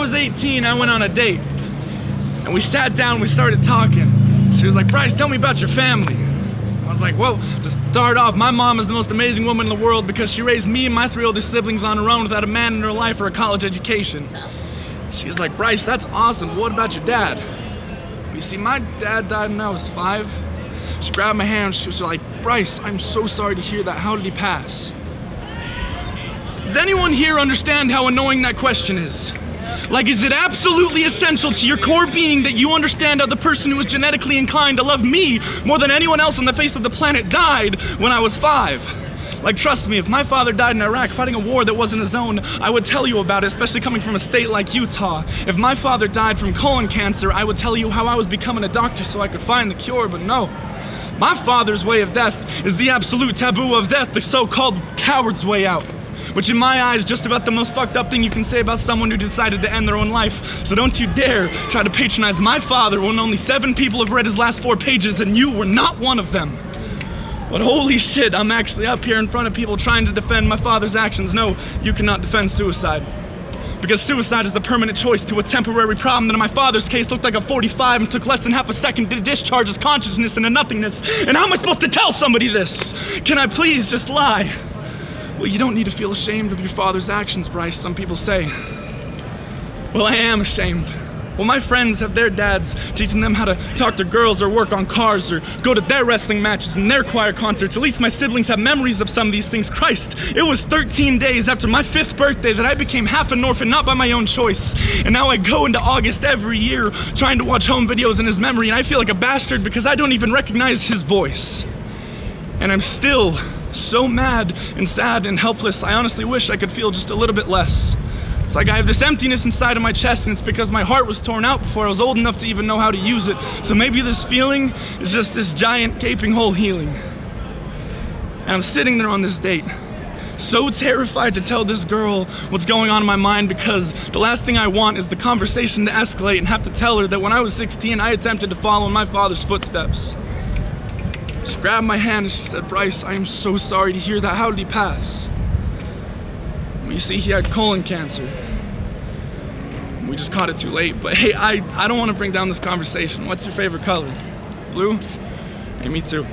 was 18, I went on a date. And we sat down, we started talking. She was like, Bryce, tell me about your family. I was like, well, to start off, my mom is the most amazing woman in the world because she raised me and my 3 older siblings on her own without a man in her life or a college education. She's like, Bryce, that's awesome. What about your dad? You see, my dad died when I was 5. She grabbed my hand, she was like, Bryce, I'm so sorry to hear that. How did he pass? Does anyone here understand how annoying that question is? Like, is it absolutely essential to your core being that you understand how the person who was genetically inclined to love me more than anyone else on the face of the planet died when I was 5? Like, trust me, if my father died in Iraq fighting a war that wasn't his own, I would tell you about it, especially coming from a state like Utah. If my father died from colon cancer, I would tell you how I was becoming a doctor so I could find the cure, but no. My father's way of death is the absolute taboo of death, the so-called coward's way out. Which in my eyes, just about the most fucked up thing you can say about someone who decided to end their own life. So don't you dare try to patronize my father when only 7 people have read his last 4 pages and you were not one of them. But holy shit, I'm actually up here in front of people trying to defend my father's actions. No, you cannot defend suicide. Because suicide is a permanent choice to a temporary problem that in my father's case looked like a 45 and took less than half a second to discharge his consciousness into nothingness. And how am I supposed to tell somebody this? Can I please just lie? Well, you don't need to feel ashamed of your father's actions, Bryce, some people say. Well, I am ashamed. Well, my friends have their dads teaching them how to talk to girls or work on cars or go to their wrestling matches and their choir concerts. At least my siblings have memories of some of these things. Christ, it was 13 days after my 5th birthday that I became half an orphan, not by my own choice. And now I go into August every year trying to watch home videos in his memory, and I feel like a bastard because I don't even recognize his voice. And I'm still so mad and sad and helpless. I honestly wish I could feel just a little bit less. It's like I have this emptiness inside of my chest, and it's because my heart was torn out before I was old enough to even know how to use it. So maybe this feeling is just this giant gaping hole healing. And I'm sitting there on this date, so terrified to tell this girl what's going on in my mind, because the last thing I want is the conversation to escalate and have to tell her that when I was 16, I attempted to follow in my father's footsteps. She grabbed my hand and she said, Bryce, I am so sorry to hear that. How did he pass? Well, you see, he had colon cancer. We just caught it too late. But hey, I don't want to bring down this conversation. What's your favorite color? Blue? Hey, me too.